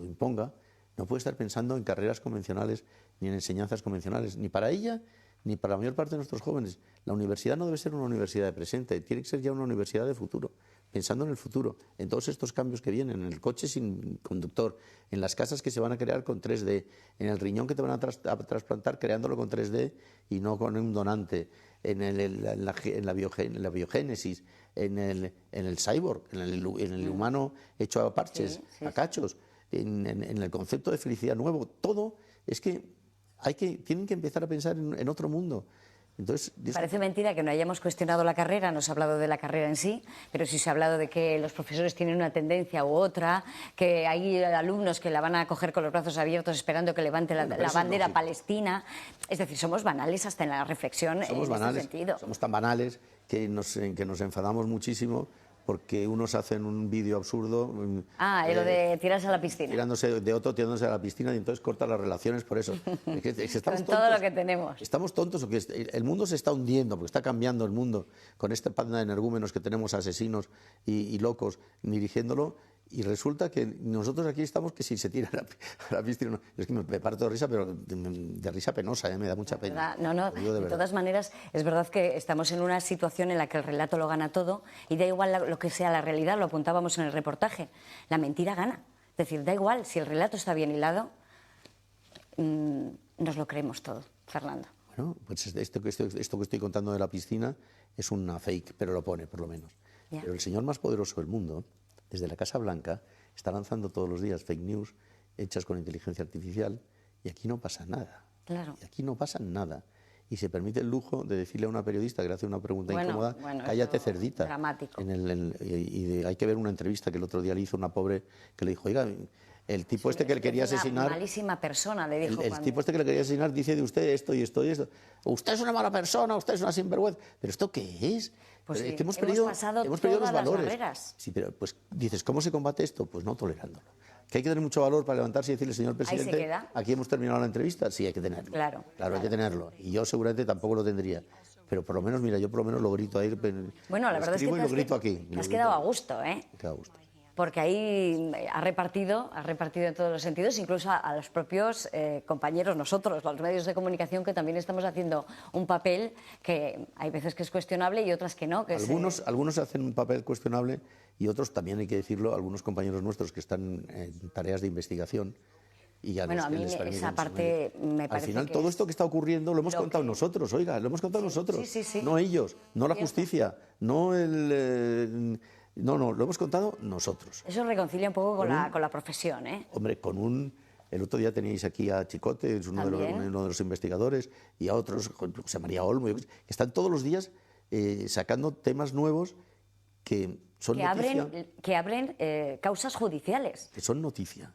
imponga, no puede estar pensando en carreras convencionales ni en enseñanzas convencionales, ni para ella ni para la mayor parte de nuestros jóvenes. La universidad no debe ser una universidad de presente, tiene que ser ya una universidad de futuro, pensando en el futuro, en todos estos cambios que vienen, en el coche sin conductor, en las casas que se van a crear con 3D, en el riñón que te van a trasplantar creándolo con 3D y no con un donante, en la biogénesis, en el cyborg, en el humano hecho a parches, a cachos, en el concepto de felicidad nuevo. Todo es que tienen que empezar a pensar en otro mundo. Entonces, parece mentira que no hayamos cuestionado la carrera, no se ha hablado de la carrera en sí, pero sí se ha hablado de que los profesores tienen una tendencia u otra, que hay alumnos que la van a coger con los brazos abiertos esperando que levante la bandera palestina. Es decir, somos banales hasta en la reflexión en este sentido. Somos tan banales que nos enfadamos muchísimo porque unos hacen un vídeo absurdo. Lo de tirarse a la piscina. Tirándose a la piscina y entonces corta las relaciones por eso. Con todo lo que tenemos. Estamos tontos, o que el mundo se está hundiendo, porque está cambiando el mundo con esta panda de energúmenos que tenemos, asesinos y locos dirigiéndolo. Y resulta que nosotros aquí estamos que si se tira a la piscina... No, es que me parto de risa, pero de risa penosa, me da mucha pena. No, de todas maneras, es verdad que estamos en una situación en la que el relato lo gana todo y da igual lo que sea la realidad, lo apuntábamos en el reportaje. La mentira gana. Es decir, da igual, si el relato está bien hilado, nos lo creemos todo, Fernando. Bueno, pues esto que estoy contando de la piscina es una fake, pero lo pone, por lo menos. Ya. Pero el señor más poderoso del mundo, desde la Casa Blanca, está lanzando todos los días fake news hechas con inteligencia artificial y aquí no pasa nada. Claro. Y aquí no pasa nada. Y se permite el lujo de decirle a una periodista que le hace una pregunta incómoda, cállate cerdita. Dramático. Y hay que ver una entrevista que el otro día le hizo una pobre que le dijo, oiga, el tipo este que le quería asesinar... Una malísima persona, le dijo. El tipo este que le quería asesinar dice de usted esto y esto y esto. Usted es una mala persona, usted es una sinvergüenza. ¿Pero esto qué es? Pues es que hemos perdido los valores. Sí, pero pues dices, ¿cómo se combate esto? Pues no tolerándolo. Que hay que tener mucho valor para levantarse y decirle, señor presidente, aquí hemos terminado la entrevista. Sí, hay que tenerlo. Claro, hay que tenerlo. Y yo seguramente tampoco lo tendría. Pero por lo menos, mira, yo por lo menos lo grito ahí. Bueno, la verdad es que te has quedado a gusto, ¿eh? Me quedo a gusto. Porque ahí ha repartido en todos los sentidos, incluso a los propios compañeros, nosotros, los medios de comunicación, que también estamos haciendo un papel que hay veces que es cuestionable y otras que no. Algunos hacen un papel cuestionable y otros también, hay que decirlo, algunos compañeros nuestros que están en tareas de investigación. Y a mí esa parte me parece. Al final, que todo esto que está ocurriendo lo hemos contado nosotros, oiga, lo hemos contado nosotros, no ellos, no la justicia, no el... No, lo hemos contado nosotros. Eso reconcilia un poco con la profesión, ¿eh? Hombre, el otro día teníais aquí a Chicote, es uno de los investigadores, y a otros, José María Olmo, que están todos los días sacando temas nuevos que son noticia. Que abren causas judiciales. Que son noticia.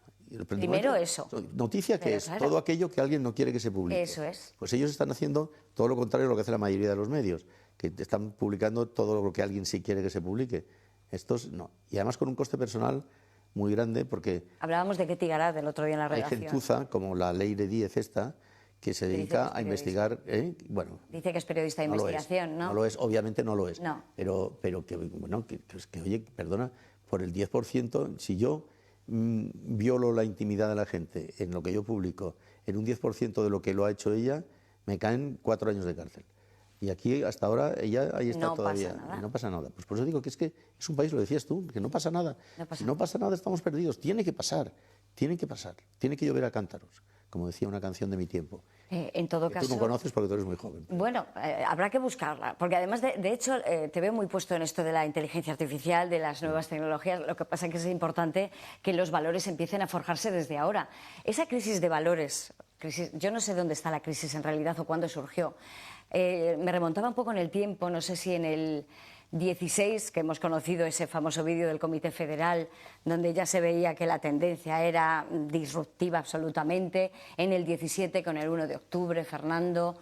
Primero eso. Noticia que es todo aquello que alguien no quiere que se publique. Eso es. Pues ellos están haciendo todo lo contrario a lo que hace la mayoría de los medios, que están publicando todo lo que alguien sí quiere que se publique. Estos no. Y además con un coste personal muy grande porque... Hablábamos de Ketty Garat el otro día en la redacción. Hay gentuza, como la ley de 10 esta, que se dedica a investigar... Bueno, dice que es periodista de investigación, ¿no? No lo es, obviamente no lo es. No. Pero que oye, perdona, por el 10%, si yo violo la intimidad de la gente en lo que yo publico, en un 10% de lo que lo ha hecho ella, me caen 4 años de cárcel. Y aquí, hasta ahora, ella ahí está todavía. Pasa nada. Y no pasa nada. Pues por eso digo que es un país, lo decías tú, que no pasa nada. Si no pasa nada, estamos perdidos. Tiene que pasar. Tiene que llover a cántaros, como decía una canción de mi tiempo. En todo caso... Tú no conoces porque tú eres muy joven. Bueno, habrá que buscarla, porque además, de hecho, te veo muy puesto en esto de la inteligencia artificial, de las nuevas tecnologías. Lo que pasa es que es importante que los valores empiecen a forjarse desde ahora. Esa crisis de valores, yo no sé dónde está la crisis en realidad o cuándo surgió. Me remontaba un poco en el tiempo, no sé si en el 16, que hemos conocido ese famoso vídeo del Comité Federal, donde ya se veía que la tendencia era disruptiva absolutamente, en el 17 con el 1 de octubre, Fernando.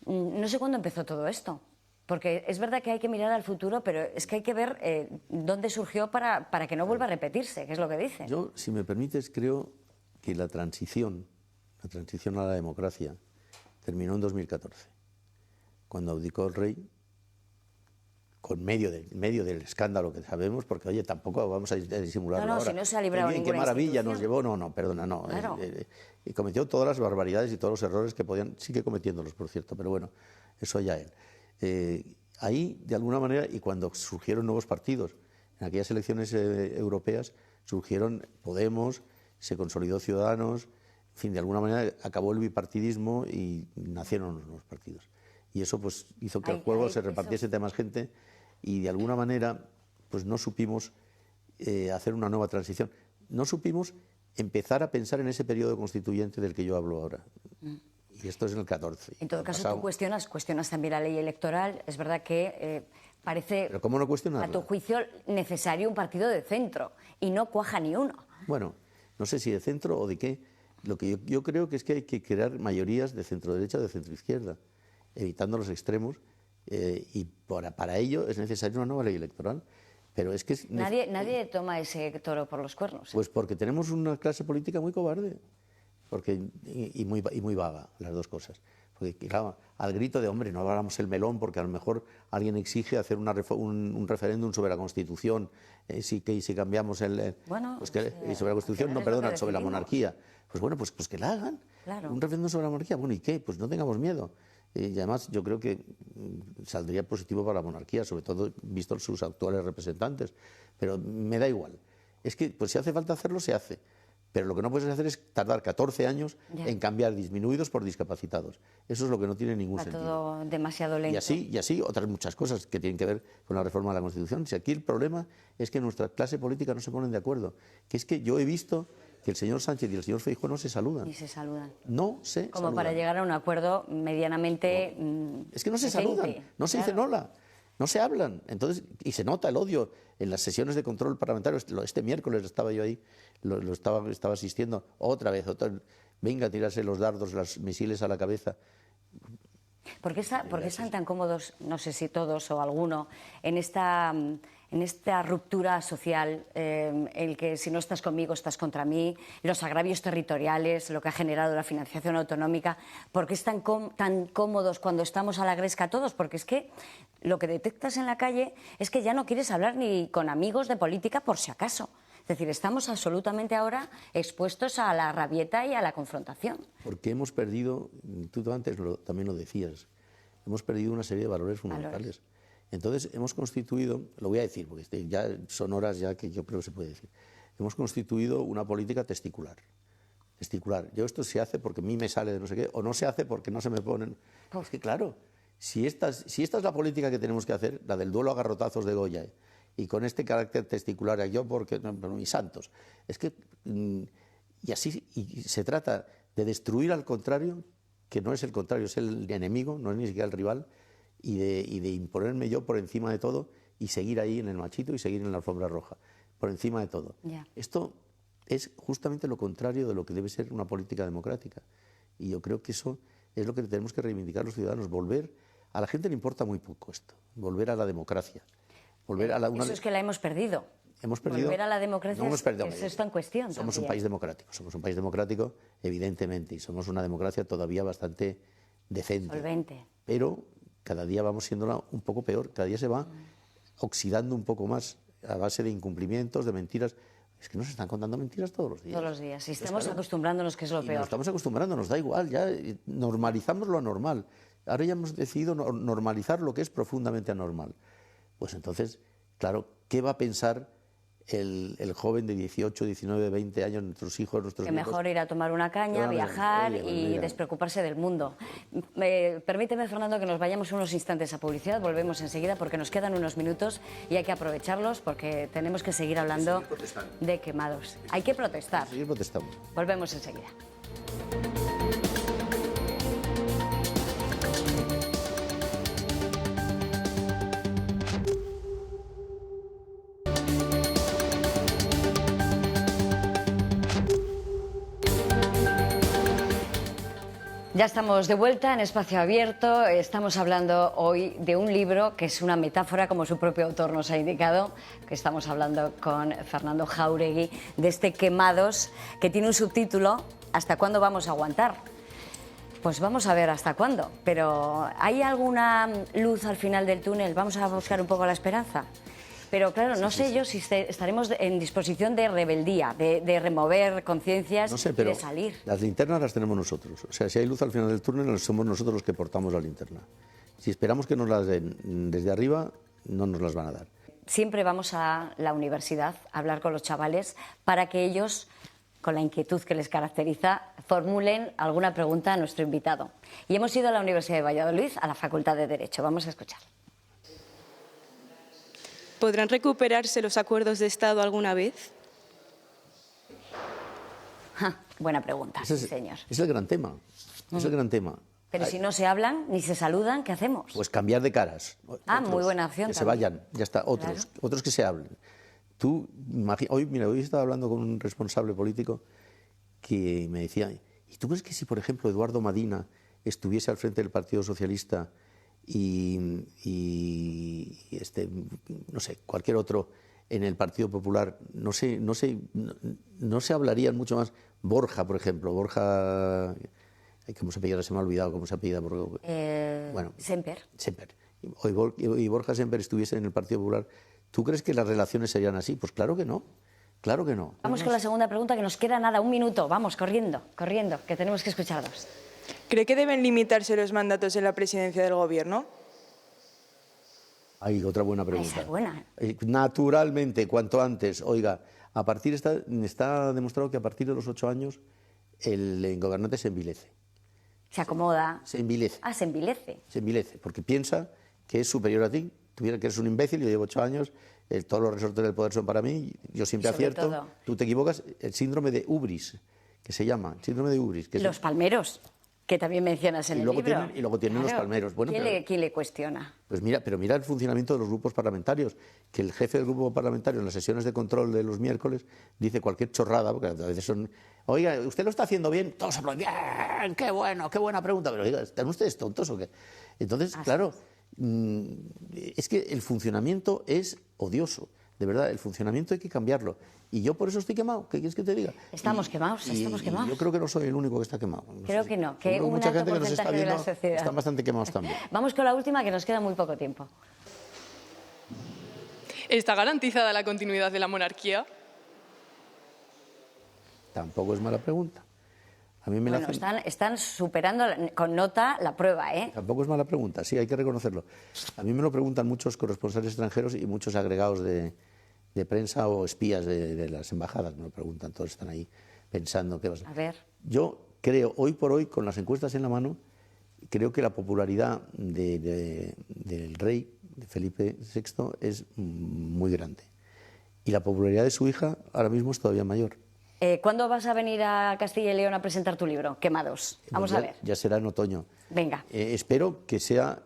No sé cuándo empezó todo esto, porque es verdad que hay que mirar al futuro, pero es que hay que ver dónde surgió para que no vuelva a repetirse, que es lo que dicen. Yo, si me permites, creo que la transición a la democracia terminó en 2014. Cuando abdicó el rey en medio del escándalo que sabemos, porque oye, tampoco vamos a disimularlo No, ahora. si no se ha librado Qué bien, ninguna qué maravilla institución. nos llevó, perdona, no. Claro. Y cometió todas las barbaridades y todos los errores que podían, sigue cometiéndolos, por cierto, pero bueno, eso ya él. Ahí, de alguna manera, y cuando surgieron nuevos partidos, en aquellas elecciones europeas, surgieron Podemos, se consolidó Ciudadanos, en fin, de alguna manera acabó el bipartidismo y nacieron los nuevos partidos. Y eso pues hizo que el juego se repartiese entre más gente y de alguna manera pues no supimos hacer una nueva transición. No supimos empezar a pensar en ese periodo constituyente del que yo hablo ahora. Y esto es en el 14. En todo caso, tú cuestionas también la ley electoral. Es verdad que parece, ¿Pero cómo no cuestionarla? a tu juicio, necesario un partido de centro y no cuaja ni uno. Bueno, no sé si de centro o de qué. Lo que yo creo que es que hay que crear mayorías de centro-derecha o de centro-izquierda, evitando los extremos, y para ello es necesaria una nueva ley electoral. Pero es que Nadie toma ese toro por los cuernos. Pues porque tenemos una clase política muy cobarde y muy vaga, las dos cosas. Porque, claro, al grito de, hombre, no abramos el melón porque a lo mejor alguien exige hacer un referéndum sobre la Constitución, si cambiamos sobre la Constitución, no, perdona, sobre la monarquía. Pues bueno, pues que la hagan. Claro. Un referéndum sobre la monarquía, bueno, ¿y qué? Pues no tengamos miedo. Y además yo creo que saldría positivo para la monarquía, sobre todo visto sus actuales representantes. Pero me da igual. Es que pues si hace falta hacerlo, se hace. Pero lo que no puedes hacer es tardar 14 años en cambiar disminuidos por discapacitados. Eso es lo que no tiene ningún sentido. Todo demasiado lento. Y así otras muchas cosas que tienen que ver con la reforma de la Constitución. Si aquí el problema es que nuestra clase política no se ponen de acuerdo. Que es que yo he visto que el señor Sánchez y el señor Feijóo no se saludan. Ni se saludan. No se Como saludan. para llegar a un acuerdo medianamente... Es que no se decente. saludan, no se dicen hola, no se hablan. Entonces, y se nota el odio en las sesiones de control parlamentario. Este miércoles estaba yo ahí, estaba asistiendo otra vez. Venga a tirarse los dardos, los misiles a la cabeza. ¿Por qué están tan cómodos, no sé si todos o alguno, en esta ruptura social, el que si no estás conmigo estás contra mí, los agravios territoriales, lo que ha generado la financiación autonómica? ¿Por qué están tan cómodos cuando estamos a la gresca todos? Porque es que lo que detectas en la calle es que ya no quieres hablar ni con amigos de política por si acaso. Es decir, estamos absolutamente ahora expuestos a la rabieta y a la confrontación. Porque hemos perdido, tú antes también lo decías, hemos perdido una serie de valores fundamentales. Entonces hemos constituido, lo voy a decir porque ya son horas ya que yo creo que se puede decir, hemos constituido una política testicular. Yo esto se hace porque a mí me sale de no sé qué, o no se hace porque no se me ponen... Es que claro, si esta es la política que tenemos que hacer, la del duelo a garrotazos de Goya, y con este carácter testicular, yo porque, mis santos, es que, y se trata de destruir al contrario, que no es el contrario, es el enemigo, no es ni siquiera el rival, y de imponerme yo por encima de todo y seguir ahí en el machito y seguir en la alfombra roja, por encima de todo. Esto es justamente lo contrario de lo que debe ser una política democrática. Y yo creo que eso es lo que tenemos que reivindicar los ciudadanos, volver, a la gente le importa muy poco esto, volver a la democracia. Eso es que la hemos perdido. Hemos perdido. Volver a la democracia es esto en cuestión. Somos un país democrático, evidentemente, y somos una democracia todavía bastante decente. Solvente. Pero cada día vamos siendo un poco peor, cada día se va oxidando un poco más a base de incumplimientos, de mentiras. Es que nos están contando mentiras todos los días. Todos los días. Y estamos acostumbrándonos, que es lo peor. Nos estamos acostumbrando, nos da igual, ya normalizamos lo anormal. Ahora ya hemos decidido normalizar lo que es profundamente anormal. Pues entonces, claro, ¿qué va a pensar el joven de 18, 19, 20 años, nuestros hijos, nuestros que nietos? Mejor ir a tomar una caña, viajar y despreocuparse del mundo. Permíteme, Fernando, que nos vayamos unos instantes a publicidad. Volvemos enseguida porque nos quedan unos minutos y hay que aprovecharlos porque tenemos que seguir hablando de quemados. Hay que protestar. Seguir protestando. Volvemos enseguida. Ya estamos de vuelta en Espacio Abierto. Estamos hablando hoy de un libro que es una metáfora, como su propio autor nos ha indicado, que estamos hablando con Fernando Jáuregui, de este Quemados, que tiene un subtítulo, ¿Hasta cuándo vamos a aguantar? Pues vamos a ver hasta cuándo, pero ¿hay alguna luz al final del túnel? Vamos a buscar un poco la esperanza. Pero claro, no sé yo si estaremos en disposición de rebeldía, de remover conciencias, No sé, pero de salir. las linternas las tenemos nosotros. O sea, si hay luz al final del túnel, somos nosotros los que portamos la linterna. Si esperamos que nos las den desde arriba, no nos las van a dar. Siempre vamos a la universidad a hablar con los chavales para que ellos, con la inquietud que les caracteriza, formulen alguna pregunta a nuestro invitado. Y hemos ido a la Universidad de Valladolid, a la Facultad de Derecho. Vamos a escuchar. ¿Podrán recuperarse los acuerdos de Estado alguna vez? Buena pregunta, sí, señor. Es el gran tema. Es el gran tema. Pero si no se hablan ni se saludan, ¿qué hacemos? Pues cambiar de caras. Muy buena opción. Que también. se vayan, ya está. Otros que se hablen. Tú, hoy estaba hablando con un responsable político que me decía, ¿y tú crees que si, por ejemplo, Eduardo Madina estuviese al frente del Partido Socialista y no sé, cualquier otro en el Partido Popular, no se hablarían mucho más? Borja, por ejemplo, Borja, ¿cómo se apellida? Se me ha olvidado cómo se apellida. Bueno, Semper. Y Borja Semper estuviese en el Partido Popular, ¿tú crees que las relaciones serían así? Pues claro que no. Claro que no. Vamos con la segunda pregunta, que nos queda nada, un minuto. Vamos, corriendo, que tenemos que escucharlos. ¿Cree que deben limitarse los mandatos en la presidencia del Gobierno? Hay otra buena pregunta. Esa es buena. Naturalmente, cuanto antes. Oiga, está demostrado que a partir de los 8 años el gobernante se envilece. Se acomoda. Se envilece. Se envilece. Se envilece, porque piensa que es superior a ti. Tuviera que eres un imbécil, yo llevo 8 años, todos los resortes del poder son para mí, yo siempre acierto. Todo. Tú te equivocas. El síndrome de Ubris, que se llama, síndrome de Ubris. Que los palmeros, que también mencionas en el libro. Y luego tienen los palmeros. Bueno, ¿Quién le cuestiona? Pues mira el funcionamiento de los grupos parlamentarios, que el jefe del grupo parlamentario en las sesiones de control de los miércoles dice cualquier chorrada, porque a veces son, oiga, ¿usted lo está haciendo bien? Todos hablan, bien, qué bueno, qué buena pregunta, pero oiga, ¿están ustedes tontos o qué? Entonces, claro, es que el funcionamiento es odioso, de verdad, el funcionamiento hay que cambiarlo. Y yo por eso estoy quemado, ¿qué quieres que te diga? Estamos quemados. Yo creo que no soy el único que está quemado. Creo que no, que un mucha alto gente que nos está porcentaje de la viendo sociedad. están bastante quemados también. Vamos con la última, que nos queda muy poco tiempo. ¿Está garantizada la continuidad de la monarquía? Tampoco es mala pregunta. A mí me la hacen... están superando con nota la prueba, ¿eh? Tampoco es mala pregunta, sí, hay que reconocerlo. A mí me lo preguntan muchos corresponsales extranjeros y muchos agregados de prensa o espías de las embajadas. Me lo preguntan, todos están ahí pensando qué va a ser. A ver. Yo creo, hoy por hoy, con las encuestas en la mano, creo que la popularidad del rey, de Felipe VI, es muy grande. Y la popularidad de su hija ahora mismo es todavía mayor. ¿Cuándo vas a venir a Castilla y León a presentar tu libro, Quemados? Vamos a ver. Ya será en otoño. Venga. Espero que sea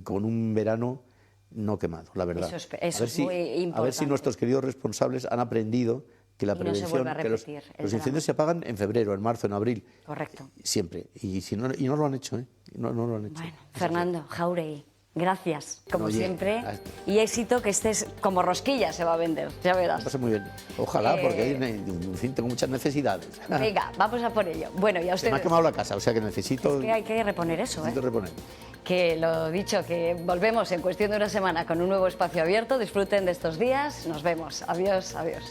con un verano no quemado, la verdad. Eso es muy importante. A ver si nuestros queridos responsables han aprendido que la prevención, no se vuelve a repetir, que los incendios se apagan en febrero, en marzo, en abril. Correcto. Siempre. Y no lo han hecho, ¿eh? No lo han hecho. Bueno, Fernando Jáuregui, gracias, como siempre. Y éxito, que estés como rosquilla, se va a vender, ya verás. Pasa muy bien. Ojalá, porque en fin, tengo muchas necesidades. Venga, vamos a por ello. Bueno, ya ustedes... Se me ha quemado la casa, o sea que necesito... Es que hay que reponer eso, necesito reponer. Que lo dicho, que volvemos en cuestión de una semana con un nuevo espacio abierto. Disfruten de estos días. Nos vemos. Adiós, adiós.